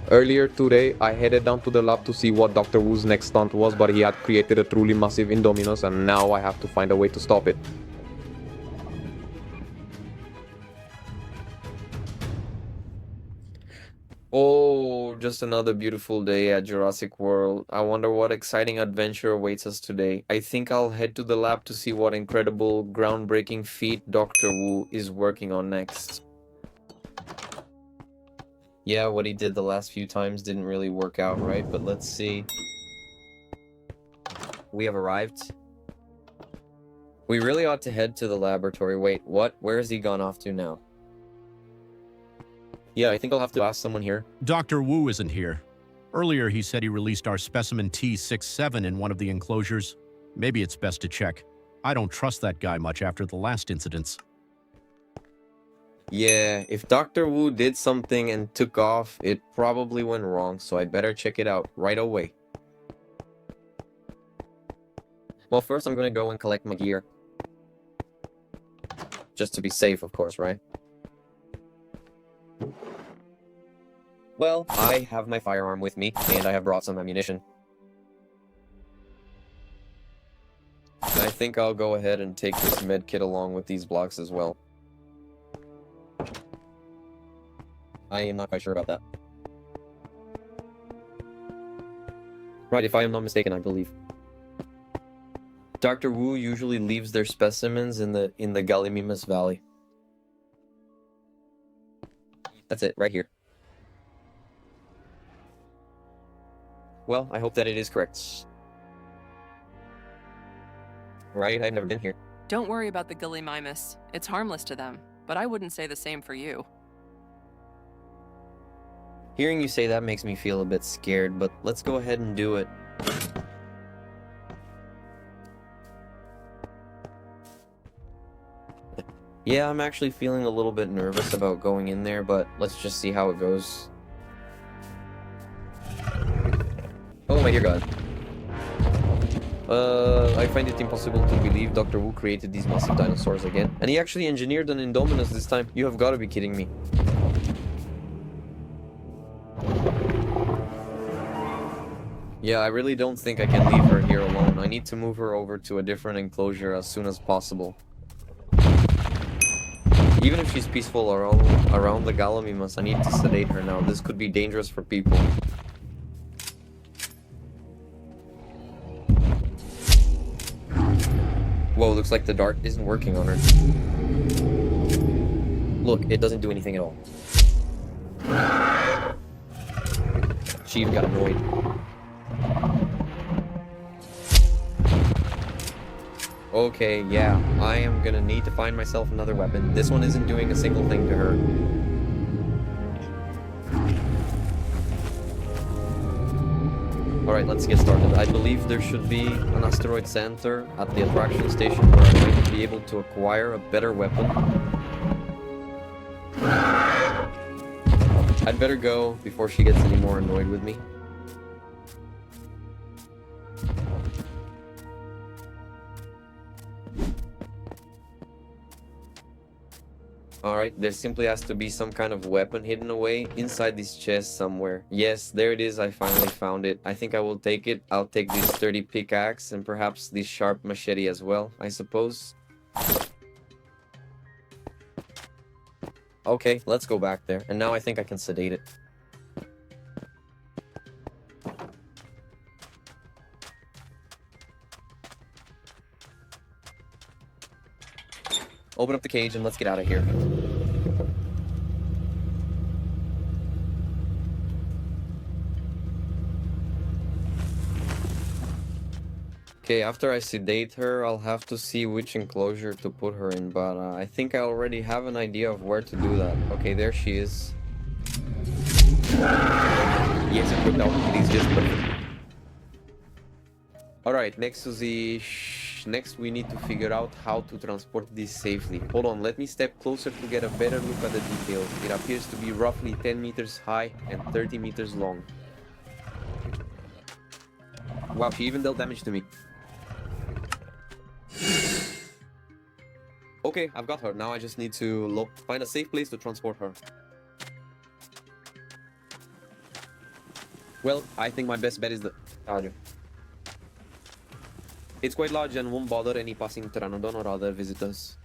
Earlier today, I headed down to the lab to see what Dr. Wu's next stunt was, but he had created a truly massive Indominus, and now I have to find a way to stop it. Oh, just another beautiful day at Jurassic World. I wonder what exciting adventure awaits us today. I think I'll head to the lab to see what incredible, groundbreaking feat Dr. Wu is working on next. Yeah, what he did the last few times didn't really work out, right? But let's see. We have arrived. We really ought to head to the laboratory. Wait, what? Where has he gone off to now? Yeah, I think I'll have to ask someone here. Dr. Wu isn't here. Earlier, he said he released our specimen T67 in one of the enclosures. Maybe it's best to check. I don't trust that guy much after the last incidents. Yeah, if Dr. Wu did something and took off, it probably went wrong, so I better check it out right away. Well, first I'm gonna go and collect my gear. Just to be safe, of course, right? Well, I have my firearm with me, and I have brought some ammunition. I think I'll go ahead and take this med kit along with these blocks as well. I am not quite sure about that. Right, if I am not mistaken, I believe. Dr. Wu usually leaves their specimens in the Gallimimus Valley. That's it, right here. Well, I hope that it is correct. Right, I've never been here. Don't worry about the Gallimimus. It's harmless to them, but I wouldn't say the same for you. Hearing you say that makes me feel a bit scared, but let's go ahead and do it. Yeah, I'm actually feeling a little bit nervous about going in there, but let's just see how it goes. Oh my dear god. I find it impossible to believe Dr. Wu created these massive dinosaurs again. And he actually engineered an Indominus this time. You have got to be kidding me. Yeah, I really don't think I can leave her here alone. I need to move her over to a different enclosure as soon as possible. Even if she's peaceful around the Gallimimus, I need to sedate her now. This could be dangerous for people. Whoa, looks like the dart isn't working on her. Look, it doesn't do anything at all. She even got annoyed. Okay, yeah, I am gonna need to find myself another weapon. This one isn't doing a single thing to her. Alright, let's get started. I believe there should be an asteroid center at the attraction station where I might be able to acquire a better weapon. I'd better go before she gets any more annoyed with me. Alright, there simply has to be some kind of weapon hidden away inside this chest somewhere. Yes, there it is, I finally found it. I think I will take it. I'll take this sturdy pickaxe and perhaps this sharp machete as well, I suppose. Okay, let's go back there. And now I think I can sedate it. Open up the cage and let's get out of here. Okay, after I sedate her, I'll have to see which enclosure to put her in, but I think I already have an idea of where to do that. Okay, there she is. Yes, equipped out. It is just perfect. Alright, next we need to figure out how to transport this safely. Hold on, let me step closer to get a better look at the details. It appears to be roughly 10 meters high and 30 meters long. Wow, she even dealt damage to me. Okay, I've got her. Now I just need to find a safe place to transport her. Well, I think my best bet is the larger. It's quite large and won't bother any passing pteranodon or other visitors.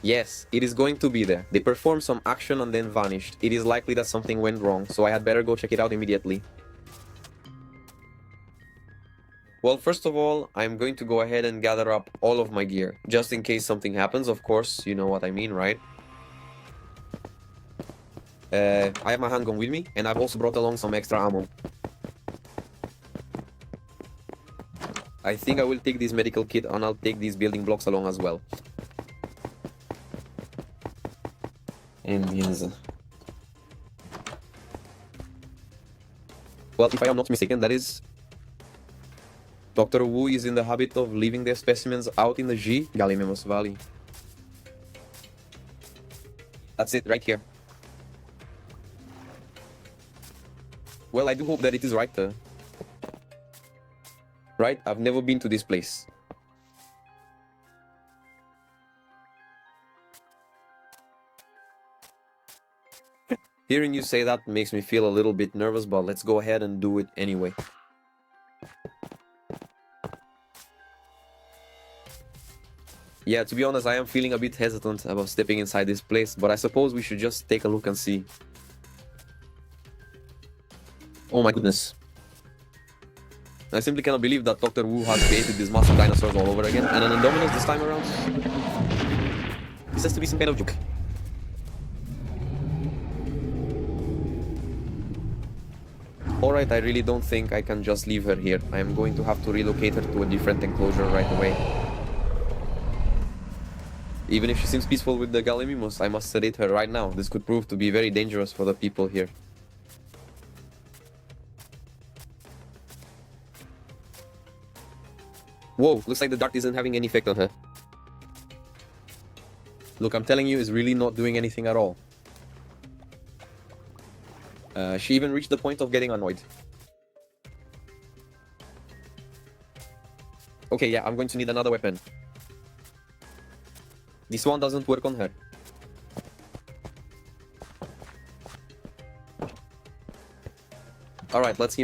Yes, it is going to be there. They performed some action and then vanished. It is likely that something went wrong, so I had better go check it out immediately. Well, first of all, I'm going to go ahead and gather up all of my gear, just in case something happens, of course, you know what I mean, right? I have my handgun with me, and I've also brought along some extra ammo. I think I will take this medical kit and I'll take these building blocks along as well. Indians. Well, if I am not mistaken, that is... Dr. Wu is in the habit of leaving their specimens out in the Gallimimus Valley. That's it, right here. Well, I do hope that it is right. Right? I've never been to this place. Hearing you say that makes me feel a little bit nervous, but let's go ahead and do it anyway. Yeah, to be honest, I am feeling a bit hesitant about stepping inside this place, but I suppose we should just take a look and see. Oh my goodness. I simply cannot believe that Dr. Wu has created these massive dinosaurs all over again, and an Indominus this time around. This has to be some kind of joke. Alright, I really don't think I can just leave her here. I am going to have to relocate her to a different enclosure right away. Even if she seems peaceful with the Gallimimus, I must sedate her right now. This could prove to be very dangerous for the people here. Whoa, looks like the dart isn't having any effect on her. Look, I'm telling you, it's really not doing anything at all. She even reached the point of getting annoyed. Okay, yeah, I'm going to need another weapon. This one doesn't work on her. Alright, let's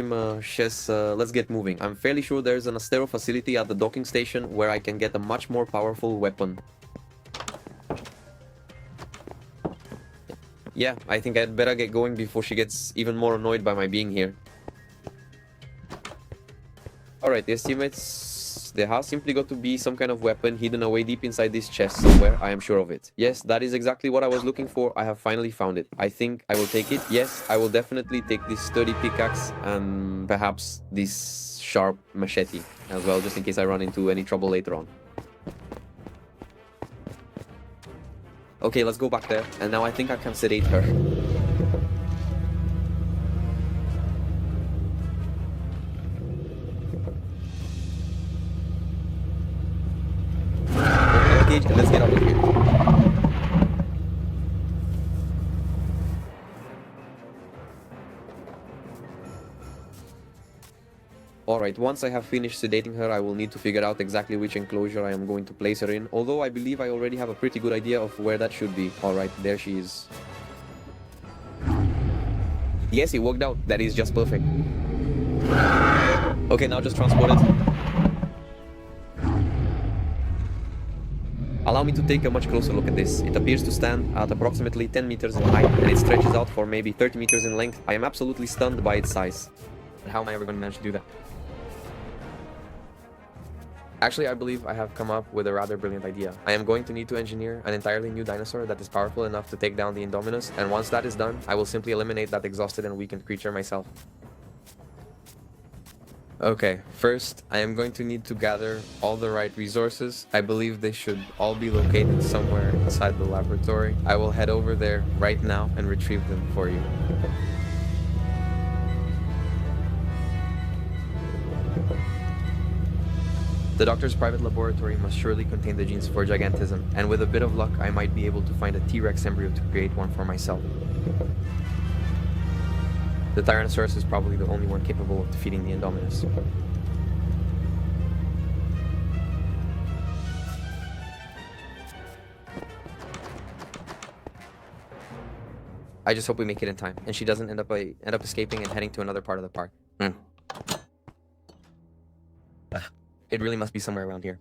get moving. I'm fairly sure there's an Astero facility at the docking station where I can get a much more powerful weapon. Yeah, I think I'd better get going before she gets even more annoyed by my being here. Alright, estimates, there has simply got to be some kind of weapon hidden away deep inside this chest somewhere, I am sure of it. Yes, that is exactly what I was looking for. I have finally found it. I think I will take it. Yes, I will definitely take this sturdy pickaxe and perhaps this sharp machete as well, just in case I run into any trouble later on. Okay, let's go back there, and now I think I can sedate her. Okay, let's get out of here. Alright, once I have finished sedating her, I will need to figure out exactly which enclosure I am going to place her in, although I believe I already have a pretty good idea of where that should be. Alright, there she is. Yes, it worked out. That is just perfect. Okay, now just transport it. Allow me to take a much closer look at this. It appears to stand at approximately 10 meters in height, and it stretches out for maybe 30 meters in length. I am absolutely stunned by its size. How am I ever going to manage to do that? Actually, I believe I have come up with a rather brilliant idea. I am going to need to engineer an entirely new dinosaur that is powerful enough to take down the Indominus, and once that is done, I will simply eliminate that exhausted and weakened creature myself. Okay, first, I am going to need to gather all the right resources. I believe they should all be located somewhere inside the laboratory. I will head over there right now and retrieve them for you. The doctor's private laboratory must surely contain the genes for gigantism, and with a bit of luck, I might be able to find a T-Rex embryo to create one for myself. The Tyrannosaurus is probably the only one capable of defeating the Indominus. I just hope we make it in time, and she doesn't end up escaping and heading to another part of the park. It really must be somewhere around here.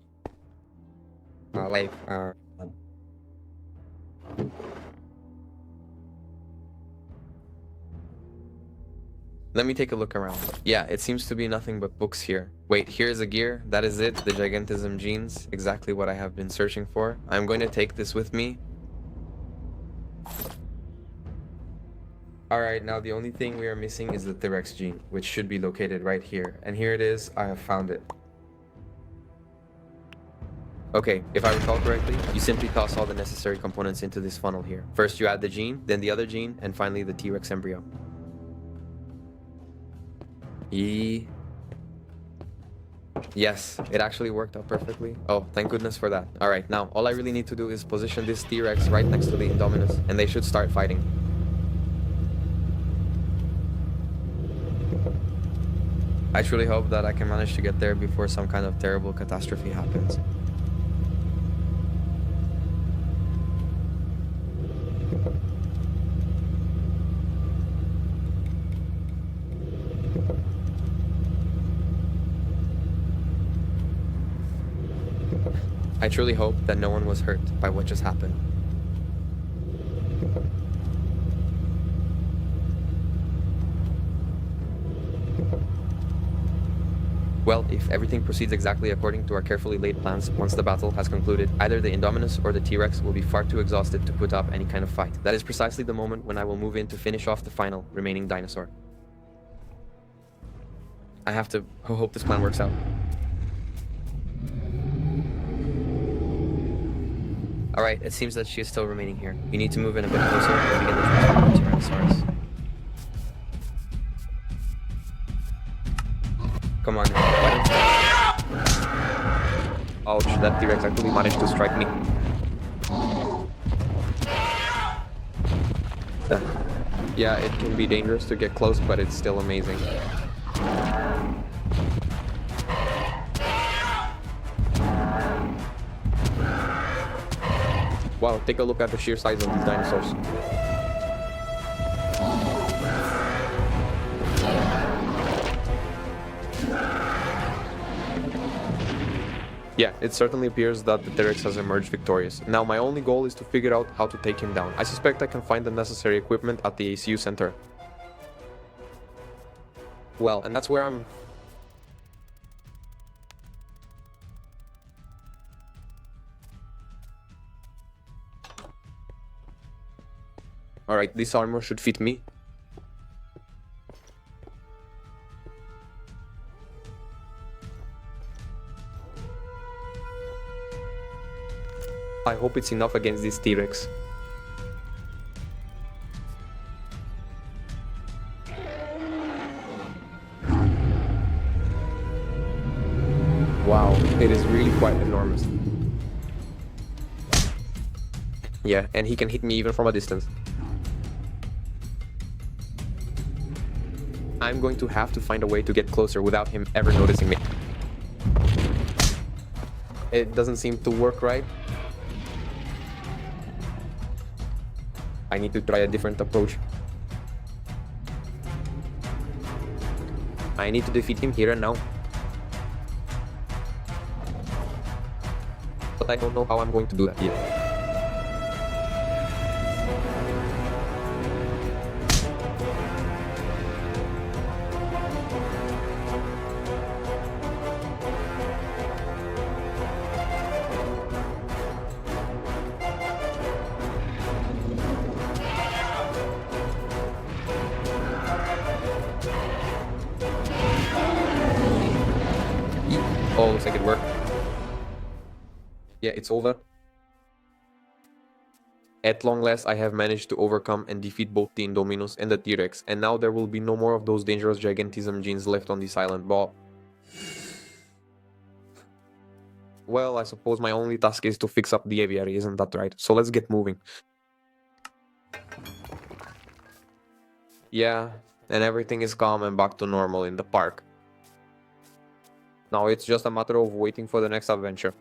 Let me take a look around. Yeah, it seems to be nothing but books here. Wait, here's a gear. That is it, the Gigantism genes. Exactly what I have been searching for. I'm going to take this with me. Alright, now the only thing we are missing is the T-Rex gene, which should be located right here. And here it is, I have found it. Okay, if I recall correctly, you simply toss all the necessary components into this funnel here. First you add the gene, then the other gene, and finally the T-Rex embryo. Yes, it actually worked out perfectly. Oh, thank goodness for that. Alright, now all I really need to do is position this T-Rex right next to the Indominus, and they should start fighting. I truly hope that I can manage to get there before some kind of terrible catastrophe happens. I truly hope that no one was hurt by what just happened. Well, if everything proceeds exactly according to our carefully laid plans, once the battle has concluded, either the Indominus or the T-Rex will be far too exhausted to put up any kind of fight. That is precisely the moment when I will move in to finish off the final remaining dinosaur. I have to hope this plan works out. Alright, it seems that she is still remaining here. You need to move in a bit closer and begin the transfer of the Tyrannosaurus. Come on, why don't you... Ouch, that T-Rex actually managed to strike me. Yeah, it can be dangerous to get close, but it's still amazing. Wow, take a look at the sheer size of these dinosaurs. Yeah, it certainly appears that the T-Rex has emerged victorious. Now my only goal is to figure out how to take him down. I suspect I can find the necessary equipment at the ACU center. Well, and that's where I'm... Alright, this armor should fit me. I hope it's enough against this T-Rex. Wow, it is really quite enormous. Yeah, and he can hit me even from a distance. I'm going to have to find a way to get closer without him ever noticing me. It doesn't seem to work right. I need to try a different approach. I need to defeat him here and now. But I don't know how I'm going to do that yet. Oh, looks like it worked. Yeah, it's over. At long last, I have managed to overcome and defeat both the Indominus and the T-Rex, and now there will be no more of those dangerous gigantism genes left on this island, but... Well, I suppose my only task is to fix up the aviary, isn't that right? So let's get moving. Yeah, and everything is calm and back to normal in the park. Now it's just a matter of waiting for the next adventure.